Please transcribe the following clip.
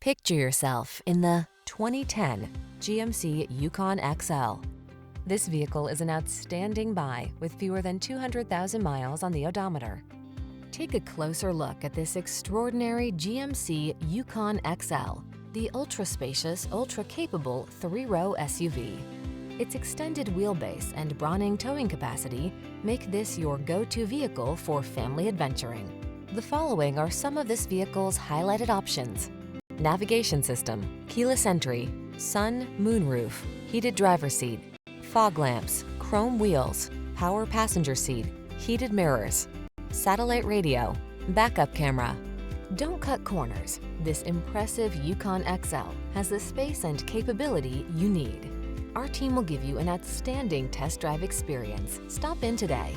Picture yourself in the 2010 GMC Yukon XL. This vehicle is an outstanding buy with fewer than 200,000 miles on the odometer. Take a closer look at this extraordinary GMC Yukon XL, the ultra-spacious, ultra-capable three-row SUV. Its extended wheelbase and brawny towing capacity make this your go-to vehicle for family adventuring. The following are some of this vehicle's highlighted options: navigation system, keyless entry, sun, moonroof, heated driver's seat, fog lamps, chrome wheels, power passenger seat, heated mirrors, satellite radio, backup camera. Don't cut corners. This impressive Yukon XL has the space and capability you need. Our team will give you an outstanding test drive experience. Stop in today.